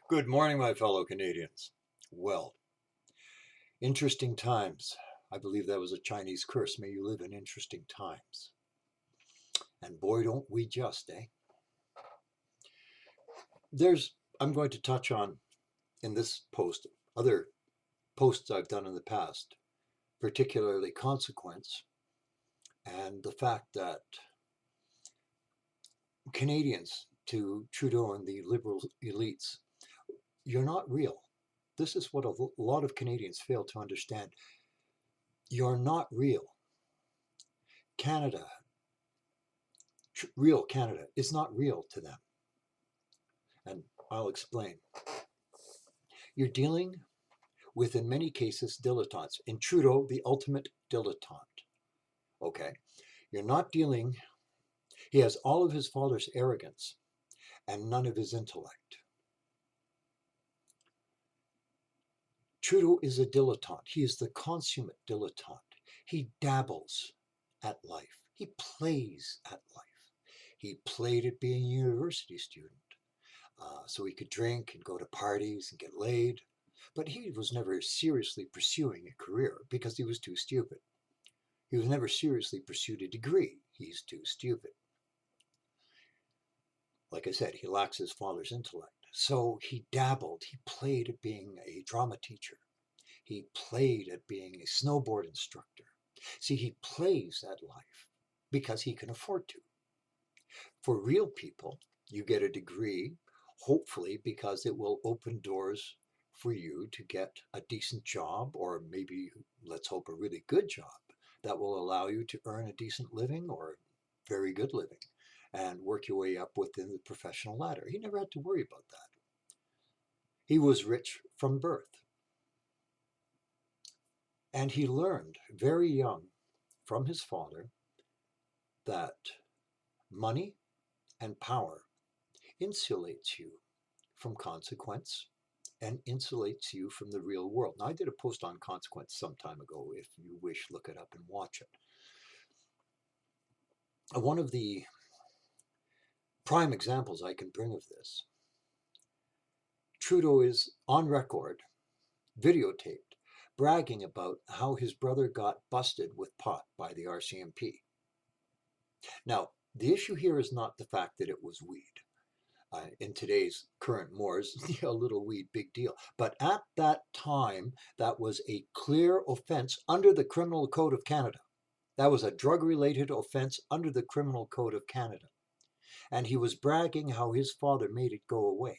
Good morning, my fellow Canadians. Well, interesting times. I believe that was a Chinese curse. May you live in interesting times. And boy, don't we just, eh? I'm going to touch on in this post other posts I've done in the past, particularly consequence and the fact that Canadians, to Trudeau and the liberal elites, you're not real. This is what a lot of Canadians fail to understand. You're not real. Canada, real Canada, is not real to them. And I'll explain. You're dealing with, in many cases, dilettantes. In Trudeau, the ultimate dilettante. Okay? You're not dealing, he has all of his father's arrogance and none of his intellect. Trudeau is a dilettante. He is the consummate dilettante. He dabbles at life. He plays at life. He played at being a university student. So he could drink and go to parties and get laid. But he was never seriously pursuing a career because he was too stupid. He was never seriously pursued a degree. He's too stupid. Like I said, he lacks his father's intellect. So he dabbled. He played at being a drama teacher. He played at being a snowboard instructor. See, he plays at life because he can afford to. For real people, you get a degree, hopefully because it will open doors for you to get a decent job, or maybe, let's hope, a really good job that will allow you to earn a decent living or very good living and work your way up within the professional ladder. He never had to worry about that. He was rich from birth. And he learned very young from his father that money and power insulates you from consequence and insulates you from the real world. Now, I did a post on consequence some time ago. If you wish, look it up and watch it. One of the prime examples I can bring of this, Trudeau is on record, videotaped, bragging about how his brother got busted with pot by the RCMP. Now, the issue here is not the fact that it was weed. In today's current mores, a little weed, big deal. But at that time, that was a clear offense under the Criminal Code of Canada. That was a drug-related offense under the Criminal Code of Canada. And he was bragging how his father made it go away.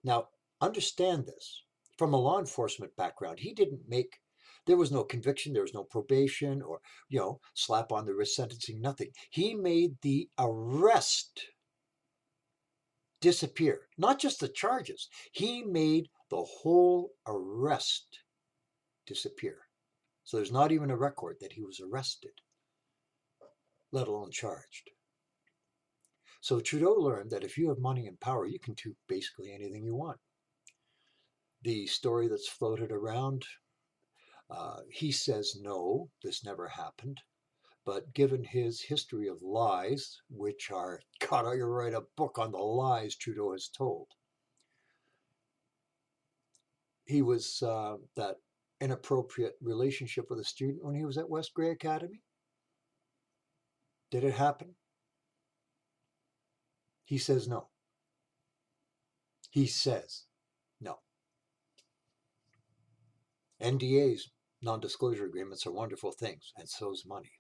Now, understand this. From a law enforcement background, he didn't make, there was no conviction, there was no probation or, slap on the wrist sentencing, nothing. He made the arrest disappear. Not just the charges. He made the whole arrest disappear. So there's not even a record that he was arrested, let alone charged. So Trudeau learned that if you have money and power, you can do basically anything you want. The story that's floated around, he says no, this never happened. But given his history of lies, which are, God, I could write a book on the lies Trudeau has told. He was that inappropriate relationship with a student when he was at West Grey Academy. Did it happen? He says no. He says no. NDAs, non-disclosure agreements, are wonderful things, and so's money.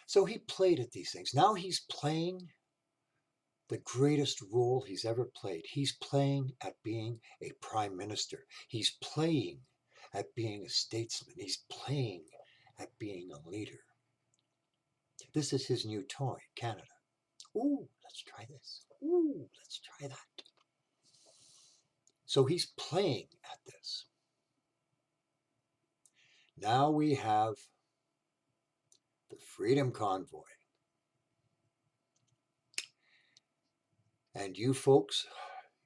So he played at these things. Now he's playing the greatest role he's ever played. He's playing at being a prime minister. He's playing at being a statesman. He's playing at being a leader. This is his new toy, Canada. Ooh, let's try this. Ooh, let's try that. So he's playing at this. Now we have the Freedom Convoy. And you folks,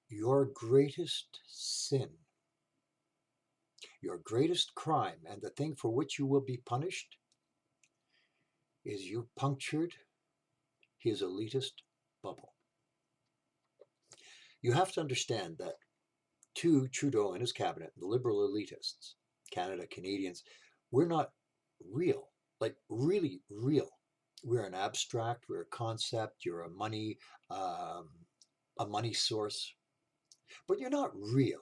your greatest sin, your greatest crime, and the thing for which you will be punished is you punctured his elitist bubble. You have to understand that to Trudeau and his cabinet, the liberal elitists, Canada, Canadians, we're not real, like really real. We're an abstract, we're a concept, you're um, a money source, but you're not real.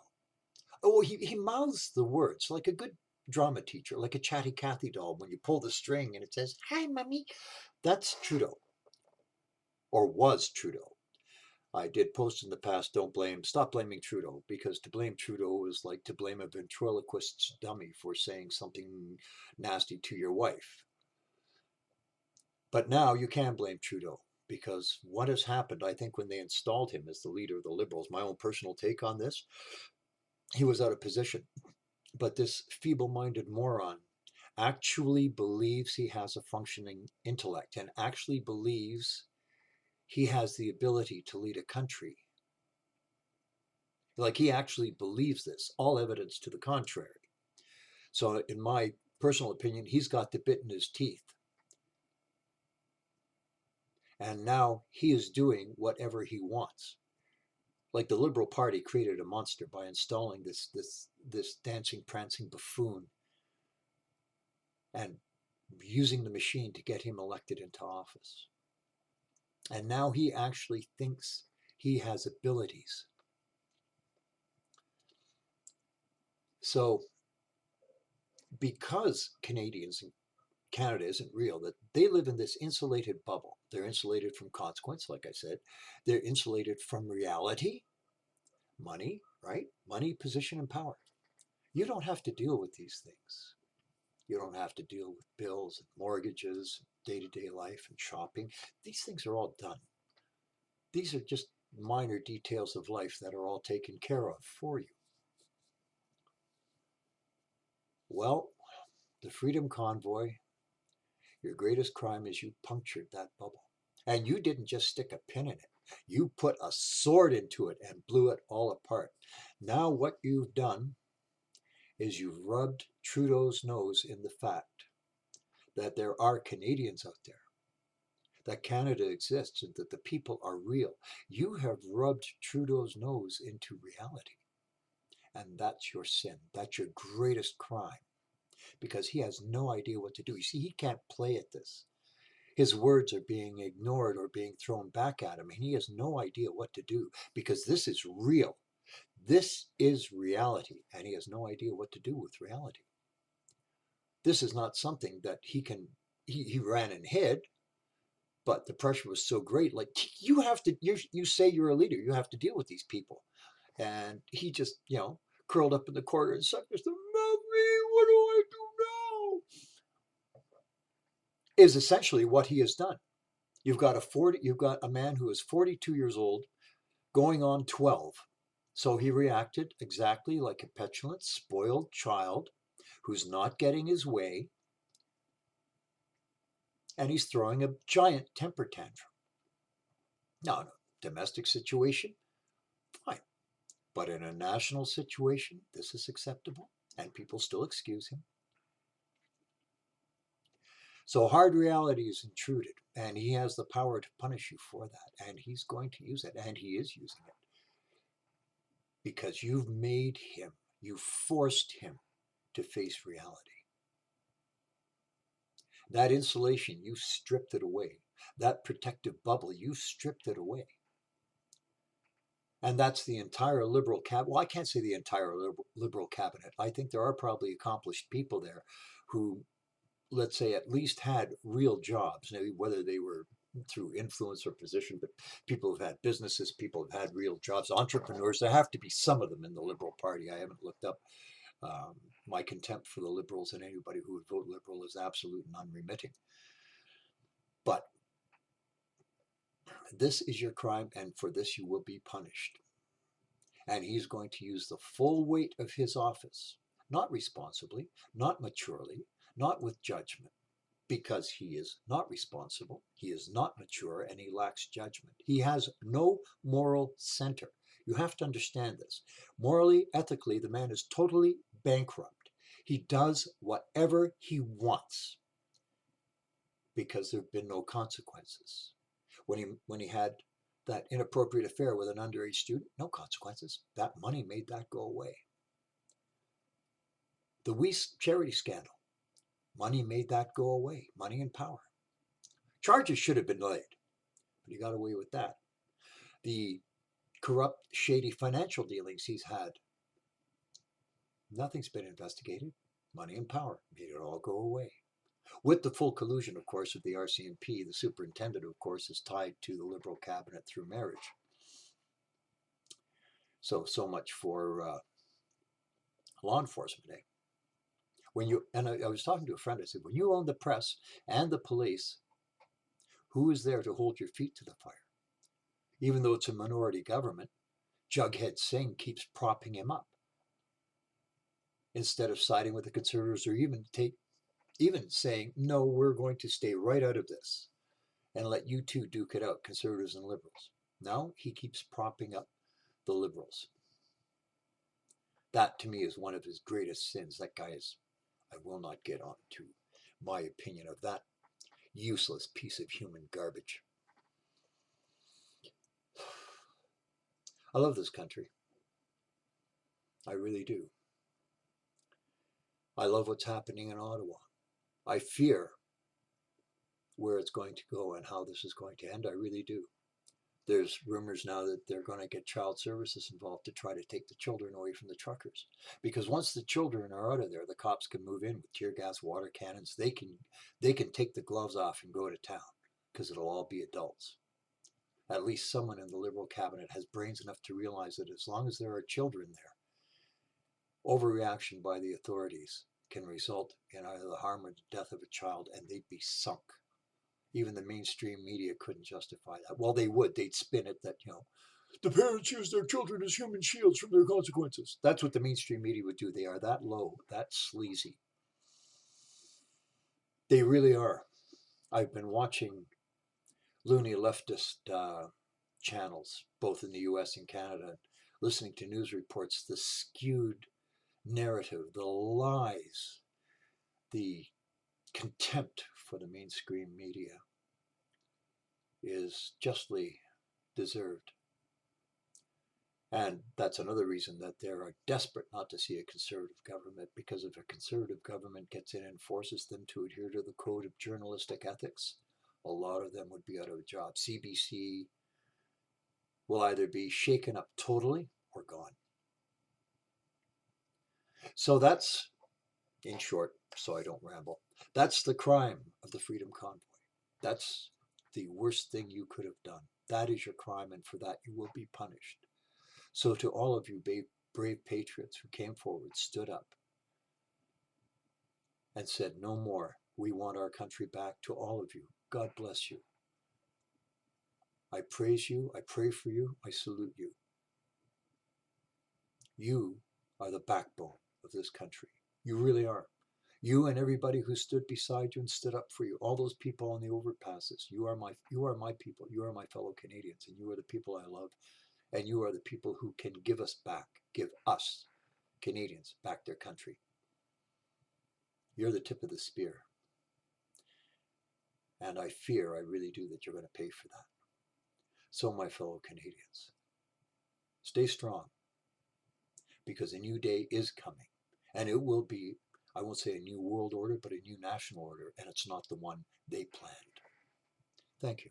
Oh, he mouths the words like a good drama teacher, like a chatty Cathy doll when you pull the string and it says, "Hi, mummy." That's Trudeau, or was Trudeau. I did post in the past, stop blaming Trudeau, because to blame Trudeau is like to blame a ventriloquist's dummy for saying something nasty to your wife. But now you can blame Trudeau, because what has happened, I think, when they installed him as the leader of the Liberals, my own personal take on this, he was out of position. But this feeble-minded moron actually believes he has a functioning intellect and actually believes he has the ability to lead a country. Like, he actually believes this, all evidence to the contrary. So in my personal opinion, he's got the bit in his teeth. And now he is doing whatever he wants. Like, the Liberal Party created a monster by installing this dancing, prancing buffoon and using the machine to get him elected into office. And now he actually thinks he has abilities. So because Canadians and Canada isn't real, that they live in this insulated bubble. They're insulated from consequence, like I said. They're insulated from reality, money, right? Money, position, and power. You don't have to deal with these things. You don't have to deal with bills and mortgages, day-to-day life and shopping. These things are all done. These are just minor details of life that are all taken care of for you. Well, the Freedom Convoy, your greatest crime is you punctured that bubble. And you didn't just stick a pin in it. You put a sword into it and blew it all apart. Now what you've done is you've rubbed Trudeau's nose in the fact that there are Canadians out there, that Canada exists, and that the people are real. You have rubbed Trudeau's nose into reality. And that's your sin. That's your greatest crime. Because he has no idea what to do. You see, he can't play at this. His words are being ignored or being thrown back at him, and he has no idea what to do, because this is real. This is reality, and he has no idea what to do with reality. This is not something that he ran and hid, but the pressure was so great. Like, you say you're a leader, you have to deal with these people. And he just, curled up in the corner and said, "Mr. Murphy, what do I do now?" Is essentially what he has done. You've got a man who is 42 years old, going on 12. So he reacted exactly like a petulant, spoiled child who's not getting his way, and he's throwing a giant temper tantrum. Now, in a domestic situation, fine. But in a national situation, this is acceptable, and people still excuse him. So hard reality is intruded, and he has the power to punish you for that, and he's going to use it, and he is using it. Because you've made him, you forced him to face reality. That insulation, you stripped it away. That protective bubble, you stripped it away. And that's the entire Liberal cabinet. Well, I can't say the entire Liberal cabinet. I think there are probably accomplished people there who, let's say, at least had real jobs, whether they were through influence or position, but people who've had businesses, people who've had real jobs, entrepreneurs. There have to be some of them in the Liberal Party. I haven't looked up. My contempt for the Liberals and anybody who would vote Liberal is absolute and unremitting. But this is your crime, and for this you will be punished. And he's going to use the full weight of his office, not responsibly, not maturely, not with judgment, because he is not responsible, he is not mature, and he lacks judgment. He has no moral center. You have to understand this. Morally, ethically, the man is totally bankrupt. He does whatever he wants because there have been no consequences. When he had that inappropriate affair with an underage student, no consequences. That money made that go away. The Weiss charity scandal, money made that go away. Money and power. Charges should have been laid, but he got away with that. The corrupt, shady financial dealings he's had, nothing's been investigated. Money and power made it all go away. With the full collusion, of course, of the RCMP, the superintendent, of course, is tied to the Liberal cabinet through marriage. So much for law enforcement. I was talking to a friend, I said, when you own the press and the police, who is there to hold your feet to the fire? Even though it's a minority government, Jughead Singh keeps propping him up instead of siding with the Conservatives, or even saying, no, we're going to stay right out of this and let you two duke it out, Conservatives and Liberals. No, he keeps propping up the Liberals. That, to me, is one of his greatest sins. That guy is, I will not get on to my opinion of that useless piece of human garbage. I love this country. I really do. I love what's happening in Ottawa. I fear where it's going to go and how this is going to end. I really do. There's rumors now that they're going to get child services involved to try to take the children away from the truckers. Because once the children are out of there, the cops can move in with tear gas, water cannons. They can take the gloves off and go to town because it'll all be adults. At least someone in the Liberal cabinet has brains enough to realize that as long as there are children there, overreaction by the authorities can result in either the harm or the death of a child, and they'd be sunk. Even the mainstream media couldn't justify that. Well, they would. They'd spin it that, the parents use their children as human shields from their consequences. That's what the mainstream media would do. They are that low, that sleazy. They really are. I've been watching loony leftist channels, both in the US and Canada, listening to news reports, the skewed narrative, the lies, the contempt for the mainstream media is justly deserved. And that's another reason that they are desperate not to see a conservative government, because if a conservative government gets in and forces them to adhere to the code of journalistic ethics, a lot of them would be out of a job. CBC will either be shaken up totally or gone. So that's, in short, so I don't ramble, that's the crime of the Freedom Convoy. That's the worst thing you could have done. That is your crime, and for that you will be punished. So to all of you brave patriots who came forward, stood up, and said, no more, we want our country back, to all of you, God bless you. I praise you, I pray for you, I salute you. You are the backbone of this country. You really are. You and everybody who stood beside you and stood up for you, all those people on the overpasses, you are my people, you are my fellow Canadians, and you are the people I love, and you are the people who can give us, Canadians, back their country. You're the tip of the spear. And I fear, I really do, that you're going to pay for that. So, my fellow Canadians, stay strong, because a new day is coming, and it will be, I won't say a new world order, but a new national order, and it's not the one they planned. Thank you.